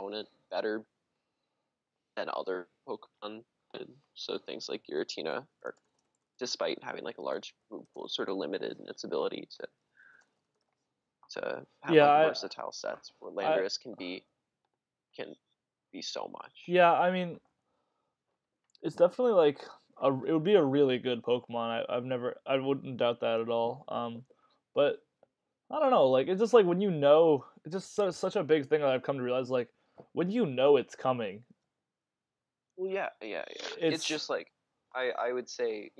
opponent better than other Pokemon did. So things like Giratina are, despite having like a large move pool, sort of limited in its ability to have like versatile sets where Landorus can be so much. Yeah, I mean, it's definitely like it would be a really good Pokemon. I wouldn't doubt that at all. But I don't know, like it's just like when you know, it's just such a big thing that I've come to realize. Like when you know it's coming. Well, yeah. It's just like I would say,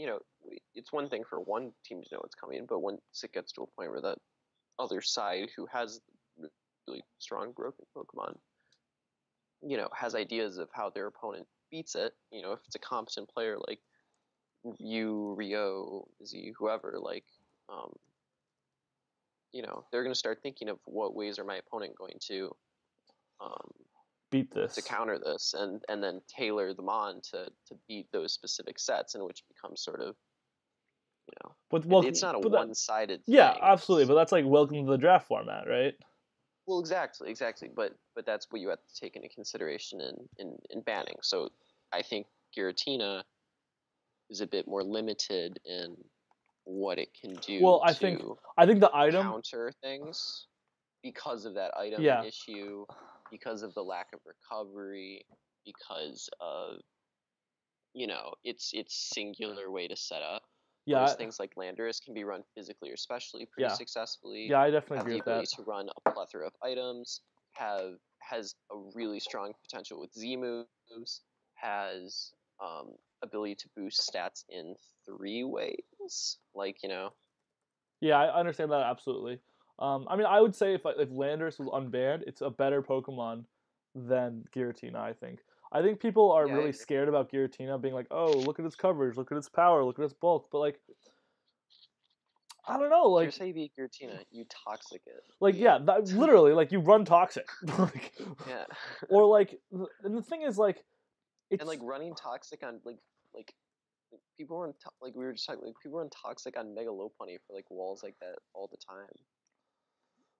it's one thing for one team to know it's coming, but once it gets to a point where that other side who has really strong broken Pokemon, has ideas of how their opponent beats it. If it's a competent player like you, Rio, Z, whoever, like, they're going to start thinking of what ways are my opponent going to beat this, to counter this, and then tailor them on to beat those specific sets, in which it becomes sort of, but it's not a one-sided thing. Yeah, absolutely, but that's like welcome to the draft format, right? Well, exactly, but that's what you have to take into consideration in banning. So I think Giratina is a bit more limited in what it can do. Well, I think the item counter things because of that item issue, because of the lack of recovery, because of its singular way to set up. Yeah, whereas things like Landorus can be run physically or specially pretty successfully. Yeah, I definitely have agree with that. The ability to run a plethora of items, has a really strong potential with Z moves, has ability to boost stats in 3 ways. Like, Yeah, I understand that absolutely. I mean, I would say if Landorus was unbanned, it's a better Pokemon than Giratina, I think. I think people are really scared about Giratina being like, oh, look at its coverage, look at its power, look at its bulk. But, like, I don't know. Like, here's how you beat Giratina. You toxic it. Like, literally, like, you run toxic. Like, yeah. Or, like, and the thing is, like, it's... And, like, running toxic on, like people run, like, we were just talking, like, people run toxic on Mega Lopunny for, like, walls like that all the time.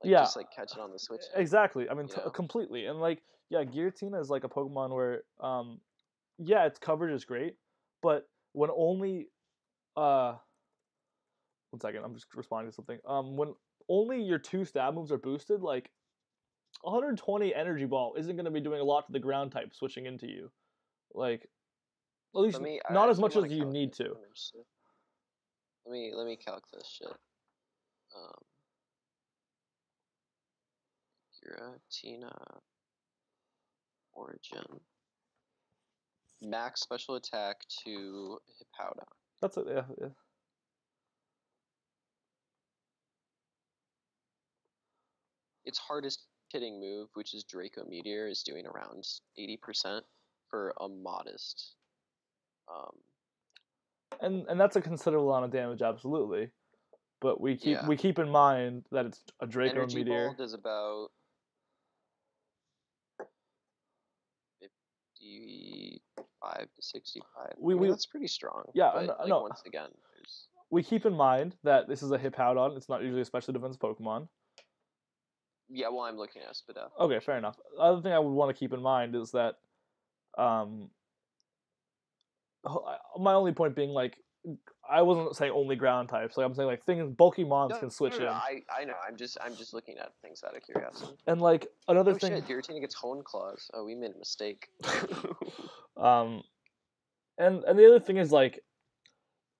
Like, just, like, catch it on the switch. Exactly. I mean, completely. And, like, Giratina is, like, a Pokemon where, its coverage is great, but when only, 1 second, I'm just responding to something. When only your 2 stab moves are boosted, like, 120 Energy Ball isn't going to be doing a lot to the ground type switching into you. Like, at least not as much as you need to. Let me calc this shit. Giratina origin. Max special attack to Hippowdon. That's it, yeah. Its hardest hitting move, which is Draco Meteor, is doing around 80% for a modest. And that's a considerable amount of damage, absolutely. But we keep in mind that it's a Draco Energy Meteor. Energy Ball does about 55 to 65. That's pretty strong. Yeah, but, no. Once again, we keep in mind that this is a Hippowdon. It's not usually a special defense Pokemon. Yeah, well, I'm looking at Spadef. Okay, fair enough. The other thing I would want to keep in mind is that, my only point being, like, I wasn't saying only ground types. Like, I'm saying, like, things bulky mons can switch in. I know. I'm just looking at things out of curiosity. And, like, another thing. Shit, Giratina gets Hone Claws. Oh, we made a mistake. And the other thing is, like,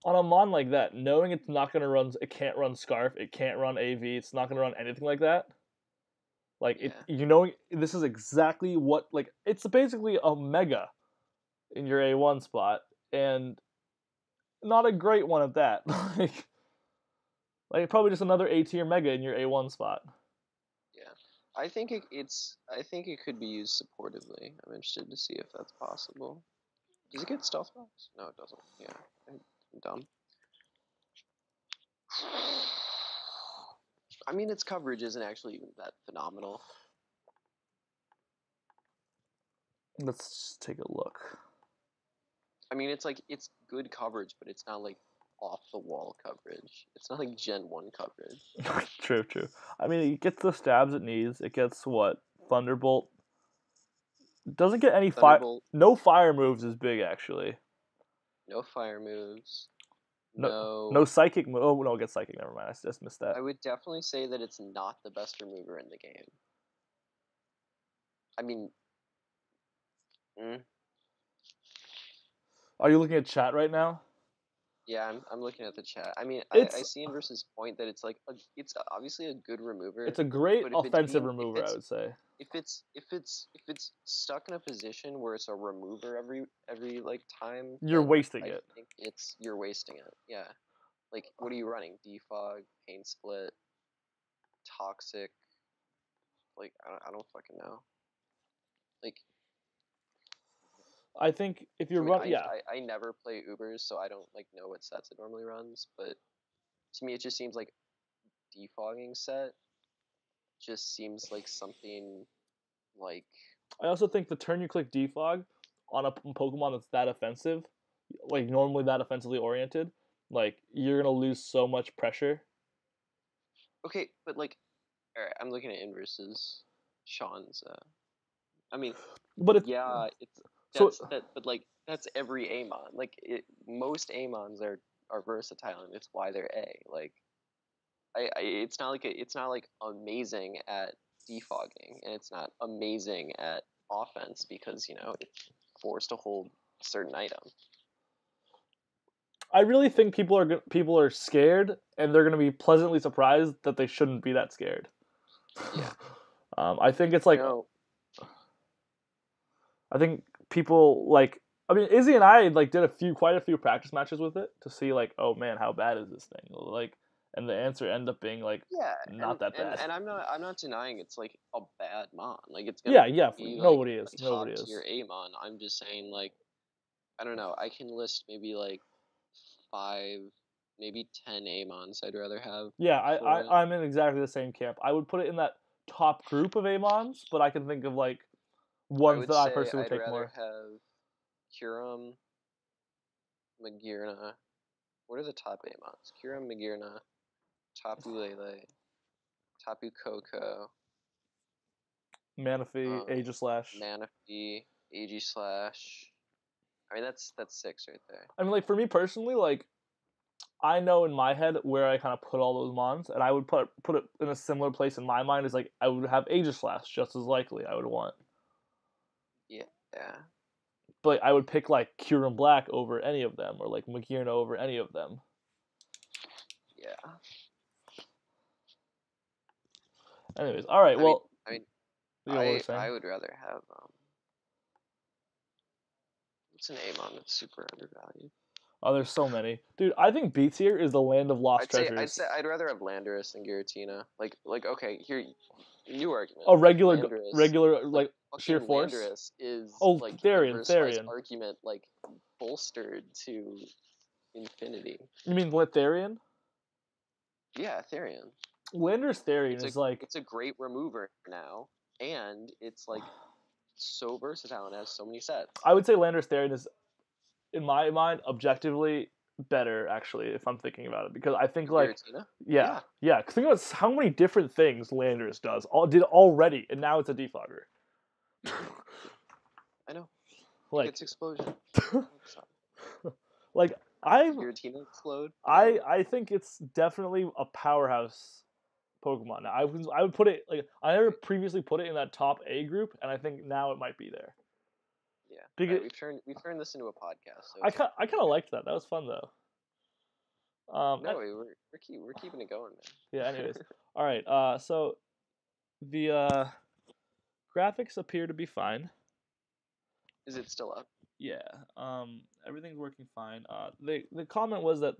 on a mon like that, knowing it's not gonna run, it can't run Scarf, it can't run AV, it's not gonna run anything like that. Like, this is exactly what, like, it's basically a Mega in your A1 spot, and not a great one at that. like probably just another A tier Mega in your A1 spot. Yeah, I think it could be used supportively. I'm interested to see if that's possible. Does it get Stealth Rocks? No, it doesn't. Yeah, I'm dumb. I mean, its coverage isn't actually even that phenomenal. Let's take a look. I mean, it's good coverage, but it's not like off the wall coverage. It's not like Gen 1 coverage. True. I mean, it gets the stabs it needs. It gets what? Thunderbolt Doesn't get any fire. No fire moves is big, actually. No fire moves. No psychic move. Oh, no, it gets psychic. Never mind. I just missed that. I would definitely say that it's not the best remover in the game. I mean... Are you looking at chat right now? Yeah, I'm looking at the chat. I mean, I see Inverse's point that it's like it's obviously a good remover. It's a great offensive remover, I would say. If it's stuck in a position where it's a remover every like time, you're wasting it. I think you're wasting it. Yeah. Like, what are you running? Defog, Pain Split, Toxic. Like, I don't fucking know. Like, I think if you're running, I never play Ubers, so I don't like know what sets it normally runs. But to me, it just seems like defogging set just seems like something like. I also think the turn you click defog on a Pokemon that's that offensive, like normally that offensively oriented, like you're gonna lose so much pressure. Okay, but like, all right, I'm looking at Inverse's Sean's. I mean, but but like that's every Amon. Like most Amons are versatile, and it's why they're A. Like, it's not like amazing at defogging, and it's not amazing at offense because it's forced to hold a certain item. I really think people are scared, and they're gonna be pleasantly surprised that they shouldn't be that scared. Yeah. I think it's like. I think people like. I mean, Izzy and I like did quite a few practice matches with it to see like, oh man, how bad is this thing? Like, and the answer ended up being like, not that bad. And I'm not denying it's like a bad mon. Like it's gonna be nobody like, is nobody is your Amon. I'm just saying like, I don't know. I can list maybe like 5, maybe 10 Amons I'd rather have. Yeah, I'm in exactly the same camp. I would put it in that top group of Amons, but I can think of like ones that I personally would take more. I'd rather have Kyurem, Magearna. What are the top Amons? Kyurem, Magearna, Tapu Lele, Tapu Koko, Manaphy, Aegislash. Manaphy, Aegislash. I mean, that's 6 right there. I mean, like, for me personally, like, I know in my head where I kind of put all those mons, and I would put it in a similar place in my mind as, like, I would have Aegislash just as likely, I would want. Yeah. But I would pick, like, Kyurem Black over any of them, or, like, Magearna over any of them. Yeah. Anyways, alright, well... I would rather have, what's an Amon that's super undervalued? Oh, there's so many. Dude, I think B tier is the land of lost treasures. I'd rather have Landorus than Giratina. Like, okay, here, new argument. Oh, regular, like sheer force? Landorus is, like, Therian. argument, like, bolstered to infinity. You mean Therian? Yeah, Therian. Landorus Therian is, like... It's a great remover now, and it's, like, so versatile and has so many sets. I would say Landorus Therian is, in my mind, objectively better, actually, if I'm thinking about it. Because I think, like... Giratina? Yeah. Think about how many different things Landorus did already, and now it's a defogger. I know. Like... It's explosion. Like, Giratina explode? I think it's definitely a powerhouse Pokemon. Now, I would put it, like, I never previously put it in that top A group, and I think now it might be there. Yeah, because we've turned this into a podcast. So I kind of liked that. That was fun though. We're keeping it going, man. Yeah. Anyways, all right. So the graphics appear to be fine. Is it still up? Yeah. Everything's working fine. The comment was that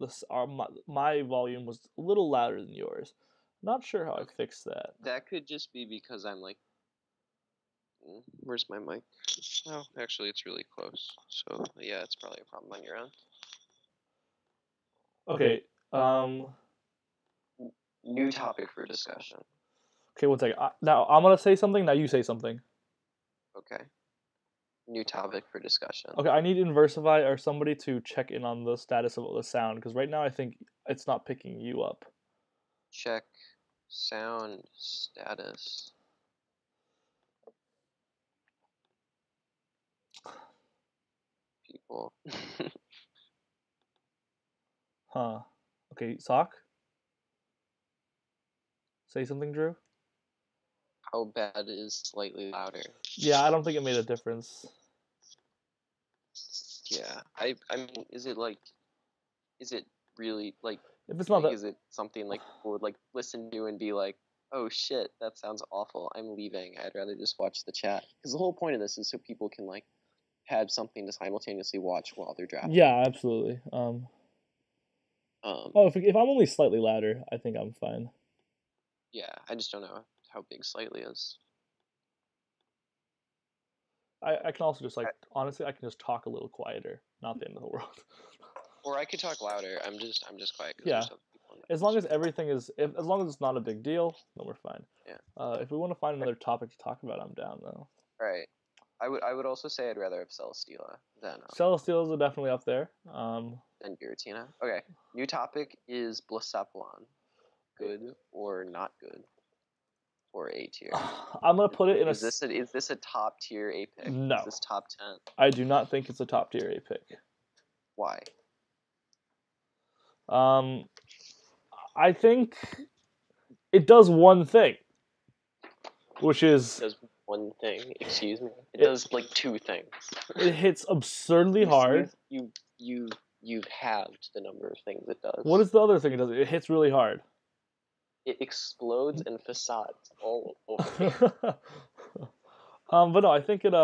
my volume was a little louder than yours. Not sure how I fixed that. That could just be because I'm like, where's my mic? Oh, actually, it's really close. So yeah, it's probably a problem on your end. Okay. New topic for discussion. Okay, one second. Now I'm gonna say something. Now you say something. Okay. New topic for discussion. Okay, I need Inversify or somebody to check in on the status of the sound, because right now I think it's not picking you up. Check sound status. awful. Huh. Okay, Sock? Say something, Drew? How bad is slightly louder? Yeah, I don't think it made a difference. Yeah, I mean, is it really like? If it's not that, is it something like people would like listen to and be like, oh shit, that sounds awful, I'm leaving. I'd rather just watch the chat, because the whole point of this is so people can like have something to simultaneously watch while they're drafting. yeah, absolutely. If I'm only slightly louder, I think I'm fine. Yeah, I just don't know how big slightly is. I can also just honestly, I can just talk a little quieter. Not the end of the world. Or I could talk louder. I'm just quiet because Yeah. there's other people in the As long as everything is, as long as it's not a big deal, then we're fine. Yeah. If we want to find another topic to talk about, I'm down though. Right. I would also say I'd rather have Celesteela than Celesteela's are definitely up there. Than Giratina. Okay. New topic is Blacephalon. Good or not good? Or A tier? I'm gonna put it in is this a top tier A pick? No. Is this top 10? I do not think it's a top tier A pick. Why? I think it does one thing, which is It does one thing. Excuse me. It does like two things. It hits absurdly hard. You've halved the number of things it does. What is the other thing it does? It hits really hard. It explodes and facades all over. But no, I think it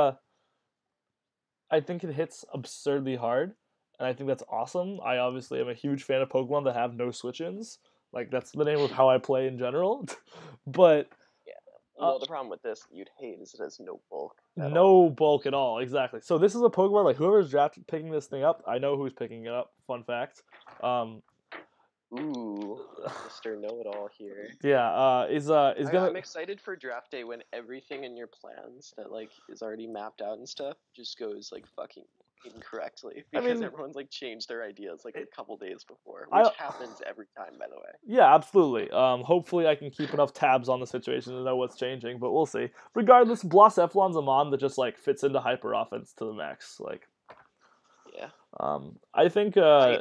hits absurdly hard, and I think that's awesome. I obviously am a huge fan of Pokemon that have no switch-ins. Like that's the name of how I play in general. But yeah, well, the problem with this you'd hate is it has no bulk. Bulk at all. Exactly. So this is a Pokemon like whoever's picking this thing up. I know who's picking it up. Fun fact. Ooh, Mr. Know-It-All here. Yeah, I'm excited for draft day when everything in your plans that like is already mapped out and stuff just goes like fucking incorrectly because everyone's like changed their ideas like a couple days before, which happens every time, by the way. Yeah, absolutely. Hopefully I can keep enough tabs on the situation to know what's changing, but we'll see. Regardless, Blacephalon's a mon that just like fits into hyper offense to the max. Like, yeah. I think I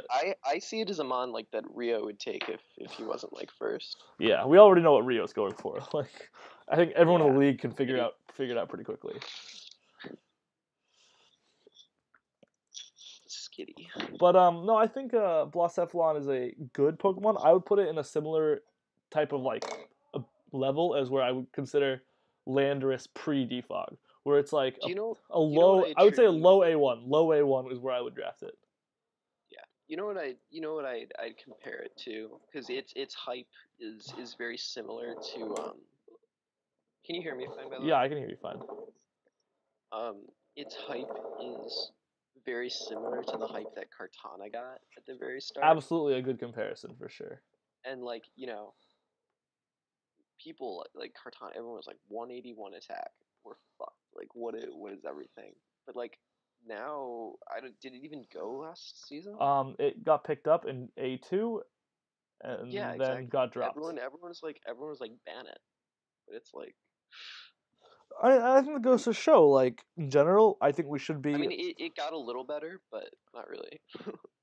see it as a mon like that Rio would take if he wasn't like first. Yeah, we already know what Rio's going for. Like, I think everyone in the league can figure it out pretty quickly. Skitty. But no, I think Blacephalon is a good Pokemon. I would put it in a similar type of like a level as where I would consider Landorus pre-defog, where it's like a low. I would say a low A1. Low A1 is where I would draft it. Yeah, you know what I'd compare it to, because its hype is very similar to Can you hear me fine, by the way? Yeah, I can hear you fine. Its hype is very similar to the hype that Kartana got at the very start. Absolutely a good comparison for sure. And like, people like Kartana, everyone was like 181 attack. We're fucked. Like what is everything? But like now, did it even go last season? It got picked up in A2 and then got dropped. Everyone was like ban it. But it's like I think it goes to show, like, in general, I think we should be... I mean, it got a little better, but not really.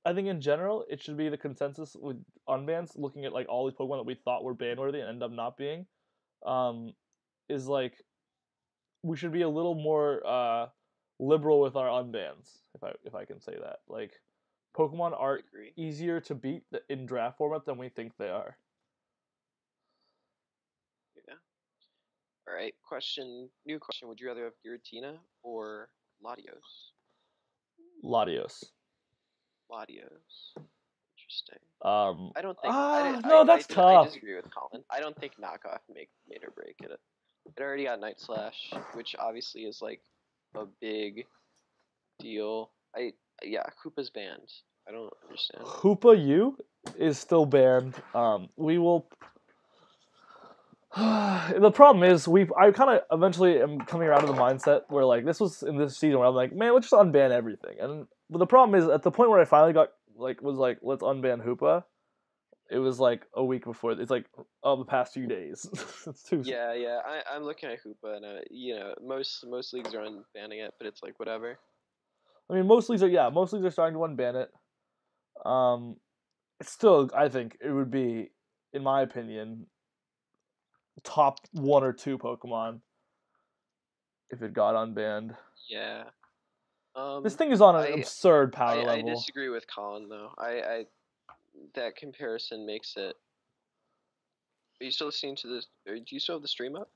I think in general, it should be the consensus with unbans, looking at, like, all these Pokemon that we thought were ban-worthy and end up not being, is, like, we should be a little more liberal with our unbans, if I can say that. Like, Pokemon are easier to beat in draft format than we think they are. All right, new question. Would you rather have Giratina or Latios? Latios. Interesting. I don't think. That's tough. I disagree with Colin. I don't think knockoff made or break it. It already got Night Slash, which obviously is like a big deal. Hoopa's banned. I don't understand. Hoopa U is still banned. We will. The problem is I kind of eventually am coming around to the mindset where like this was in this season where I'm like, man, let's just unban everything. But the problem is at the point where I finally got let's unban Hoopa. It was like a week before. It's like the past few days. It's too. Yeah. I'm looking at Hoopa and most leagues are unbanning it, but it's like whatever. I mean, most leagues are starting to unban it. It's still, I think it would be, in my opinion, top 1 or 2 Pokemon if it got unbanned. Yeah. This thing is on an absurd power level. I disagree with Colin though. I that comparison makes it. Are you still listening to this? Or do you still have the stream up?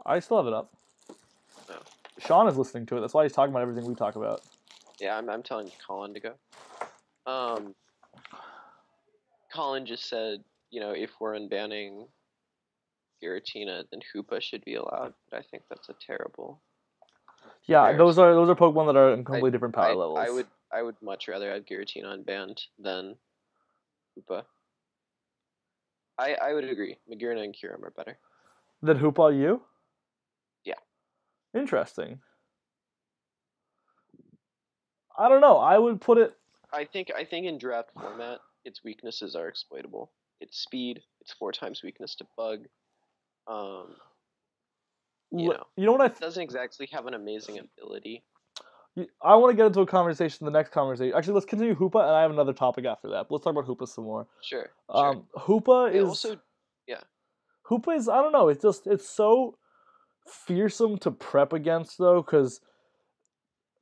I still have it up. No. Sean is listening to it. That's why he's talking about everything we talk about. Yeah, I'm telling Colin to go. Colin just said, if we're unbanning Giratina, then Hoopa should be allowed. But I think that's a terrible. Yeah, those are Pokemon that are in completely different power levels. I would much rather have Giratina unbanned than Hoopa. I would agree. Magearna and Kyurem are better. Than Hoopa U? Yeah. Interesting. I don't know. I would put it. I think in draft format, its weaknesses are exploitable. Its speed, its 4 times weakness to bug. You know what it doesn't exactly have an amazing ability. I want to get into a conversation. The next conversation. Actually, let's continue Hoopa, and I have another topic after that. But let's talk about Hoopa some more. Sure. Hoopa is also, yeah. Hoopa is, I don't know. It's so fearsome to prep against though, because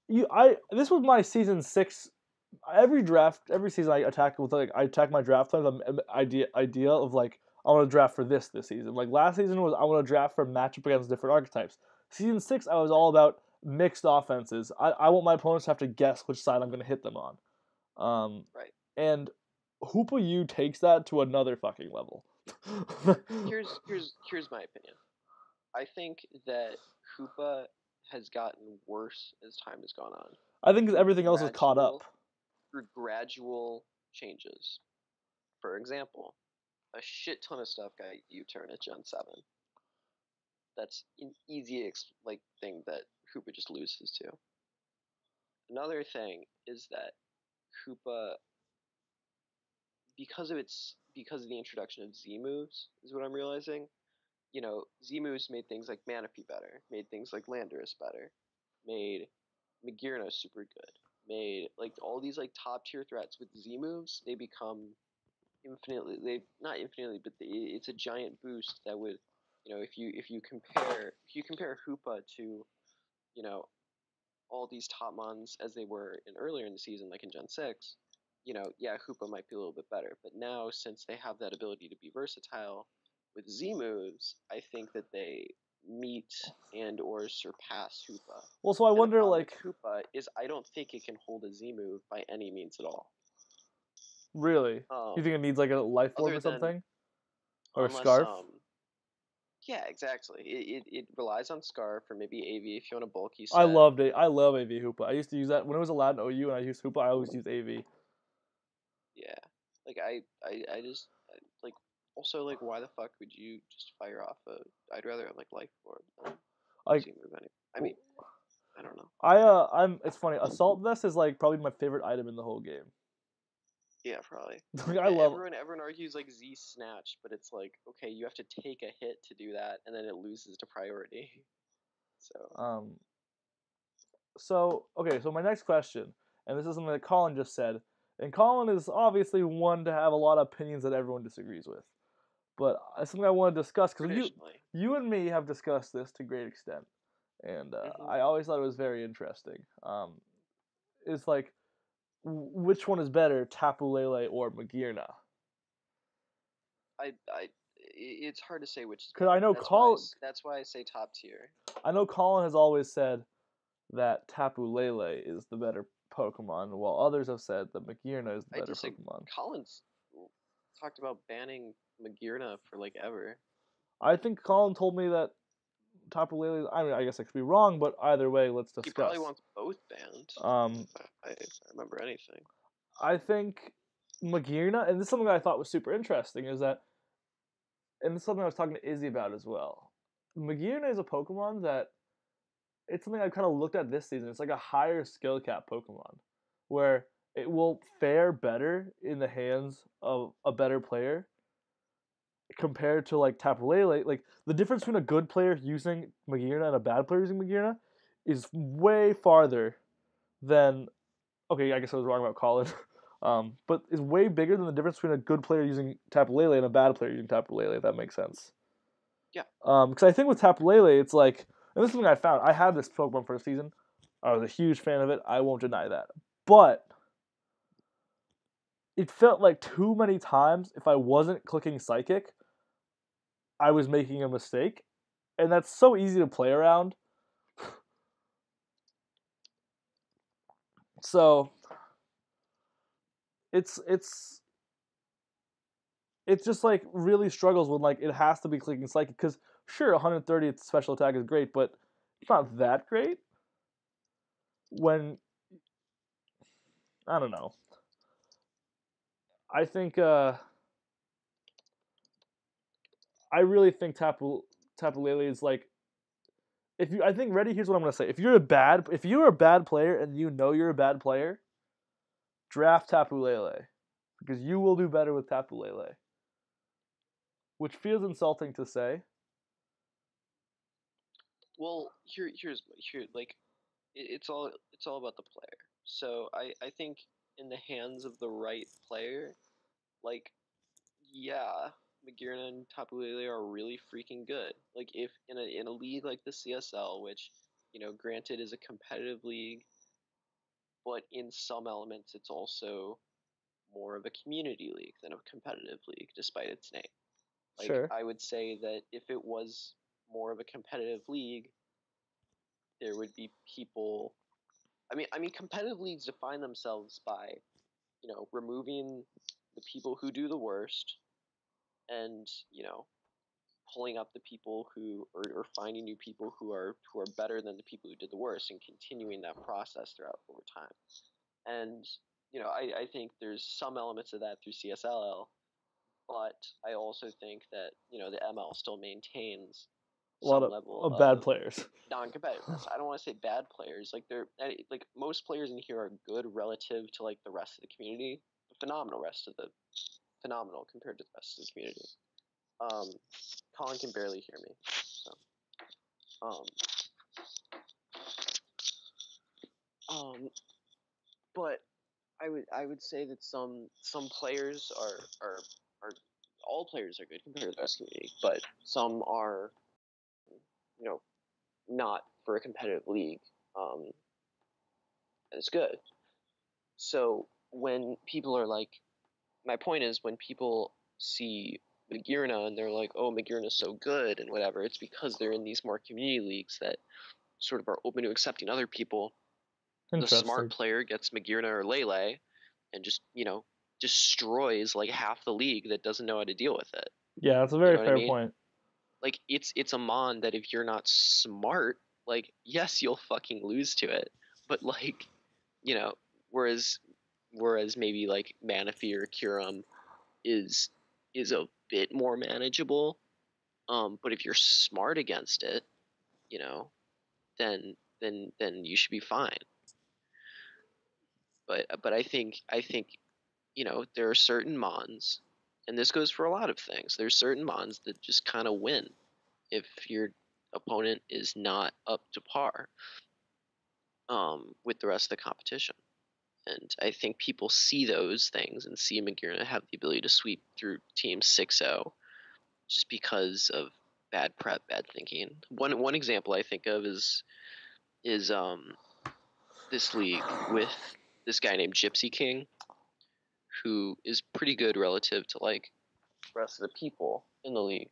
this was my season 6. Every season I attack my draft plans. Idea of like I want to draft for this season. Like last season was I want to draft for matchup against different archetypes. Season 6 I was all about mixed offenses. I want my opponents to have to guess which side I'm going to hit them on. Right. And Hoopa U takes that to another fucking level. Here's my opinion. I think that Hoopa has gotten worse as time has gone on. I think everything else has caught up. Through gradual changes. For example, a shit ton of stuff got U-turn at Gen 7. That's an easy thing that Hoopa just loses to. Another thing is that Hoopa, because of the introduction of Z moves, is what I'm realizing. Z moves made things like Manaphy better, made things like Landorus better, made Magearna super good, made all these top tier threats with Z moves. They become not infinitely, but it's a giant boost that would, if you compare Hoopa to, all these top mons as they were earlier in the season, like in Gen 6, Hoopa might be a little bit better. But now, since they have that ability to be versatile with Z moves, I think that they meet and or surpass Hoopa. Well, so I wonder, Hoopa is I don't think it can hold a Z move by any means at all. Really? You think it needs a life orb or something? Or a scarf? Yeah, exactly. It relies on Scarf or maybe AV if you want a bulky set. I love AV Hoopa. I used to use that when it was allowed in OU, and I used Hoopa. I always used AV. Yeah, I just also why the fuck would you just fire off I'd rather have life orb than move anyway. I mean, I don't know. It's funny. Assault Vest is probably my favorite item in the whole game. Yeah, probably. Everyone argues Z Snatch, but it's okay, you have to take a hit to do that, and then it loses to priority. So my next question, and this is something that Colin just said, and Colin is obviously one to have a lot of opinions that everyone disagrees with, but it's something I want to discuss because you and me have discussed this to great extent, and I always thought it was very interesting. It's which one is better, Tapu Lele or Magearna? It's hard to say which. Because I know Colin. That's why I say top tier. I know Colin has always said that Tapu Lele is the better Pokemon, while others have said that Magearna is the better Pokemon. Colin's talked about banning Magearna for ever. I think Colin told me that Tapu Lele. I mean, I guess I could be wrong, but either way, let's discuss. He probably wants both banned. If I remember anything. I think Magearna, and this is something that I thought was super interesting, is that, and this is something I was talking to Izzy about as well. Magearna is a Pokemon that, it's something I've kind of looked at this season. It's a higher skill cap Pokemon, where it will fare better in the hands of a better player compared to Tapu Lele. The difference between a good player using Magearna and a bad player using Magearna is way farther than Okay, I guess I was wrong about Colin. But is way bigger than the difference between a good player using Tapu Lele and a bad player using Tapu Lele. If that makes sense. Yeah. Because I think with Tapu Lele, it's like, and this is something I found. I had this Pokemon for a season. I was a huge fan of it. I won't deny that. But it felt like too many times if I wasn't clicking Psychic, I was making a mistake, and that's so easy to play around. So it's just like really struggles when like it has to be clicking Psychic because sure 130 its special attack is great, but it's not that great when I don't know. I think I really think Tapu Lele is like if you I think ready here's what I'm gonna say. If you're a bad player and you know you're a bad player, draft Tapu Lele because you will do better with Tapu Lele. Which feels insulting to say. Well, here like it's all about the player. So I think in the hands of the right player, like yeah, Magearna and Tapu Lele are really freaking good. Like if in a league like the CSL, which granted is a competitive league, but in some elements it's also more of a community league than a competitive league, despite its name. Like Sure. I would say that if it was more of a competitive league, there would be people. I mean, competitive leagues define themselves by removing the people who do the worst, and pulling up the people who or finding new people who are better than the people who did the worst, and continuing that process throughout over time. And I think there's some elements of that through CSLL, but I also think that the ML still maintains A lot some level of bad of players. non-competitiveness. I don't want to say bad players. Like they're like most players in here are good relative to like the rest of the community. Phenomenal compared to the rest of the community. Um, Colin can barely hear me. So, um, but I would say that some players are all players are good compared to the rest of the community, but some are you know not for a competitive league as good. So when people are like, my point is when people see Magirna and they're like, oh, Magirna's so good and whatever, it's because they're in these more community leagues that sort of are open to accepting other people. The smart player gets Magirna or Lele and just, destroys like half the league that doesn't know how to deal with it. Yeah, that's a very fair point. Like it's a mon that if you're not smart, like yes, you'll fucking lose to it. But like, you know, whereas maybe like Manaphy or Kyurem is a bit more manageable. But if you're smart against it, you know, then you should be fine. But I think there are certain mons, and this goes for a lot of things. There's certain mons that just kind of win if your opponent is not up to par with the rest of the competition. And I think people see those things and see Magirna have the ability to sweep through teams 6-0 just because of bad prep, bad thinking. One example I think of is this league with this guy named Gypsy King, who is pretty good relative to like the rest of the people in the league.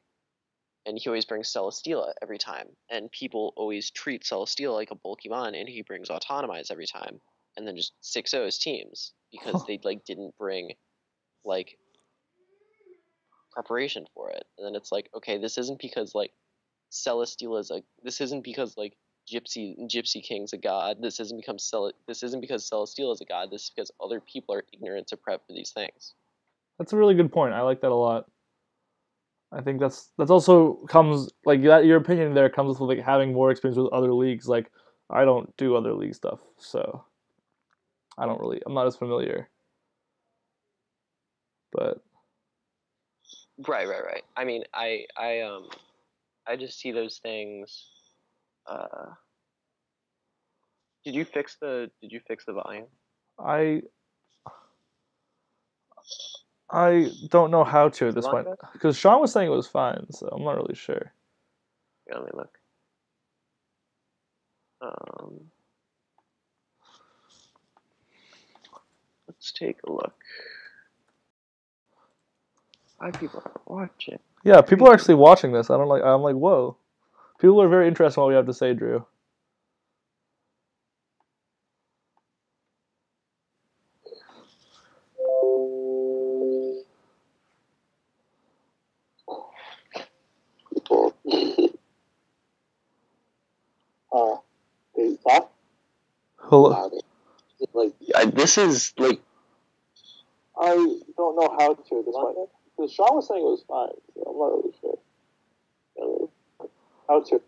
And he always brings Celesteela every time. And people always treat Celesteela like a bulky mon, and he brings Autonomize every time. And then just 6-0 his teams because they like didn't bring like preparation for it. And then it's like, okay, this isn't because like this isn't because like Gypsy King's a god. This isn't because Celesteela is a god. This is because other people are ignorant to prep for these things. That's a really good point. I like that a lot. I think that's also comes like that. Your opinion there comes with like having more experience with other leagues. Like I don't do other league stuff, so I'm not as familiar. But Right. I mean, I just see those things. Did you fix the volume? I don't know how to at this point because Sean was saying it was fine, so I'm not really sure. Yeah, let me look. Let's take a look. 5 people are watching. Yeah, people are actually watching this. I'm like, whoa. People are very interested in what we have to say, Drew. Hello. Like, this is like. I don't know how to at this point. Because Sean was saying it was fine, so I'm not really sure. How to?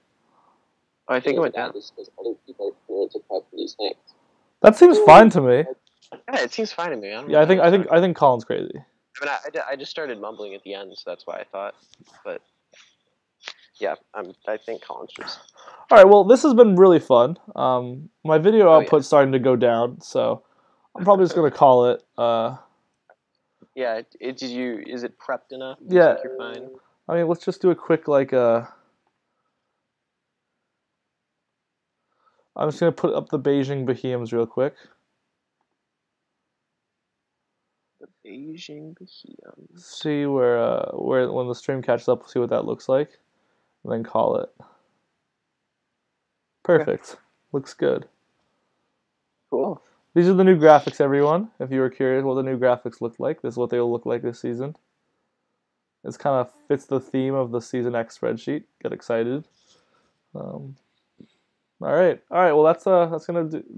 I think it went down. Because other people are here to prep for these things. That seems fine to me. Yeah, it seems fine to me. I think Colin's crazy. I mean, I just started mumbling at the end, so that's why I thought. But yeah, I think Colin's just. All right, well, this has been really fun. My video output's starting to go down, so I'm probably just gonna call it. Yeah, is it prepped enough? Yeah. Think you're fine? I mean, let's just do a quick I'm just gonna put up the Beijing Bohemians real quick. The Beijing Bohemians. See where when the stream catches up, we'll see what that looks like, and then call it. Perfect. Okay. Looks good. Cool. These are the new graphics, everyone. If you were curious what the new graphics look like, this is what they will look like this season. This kind of fits the theme of the Season X spreadsheet. Get excited. All right. Well, that's gonna do.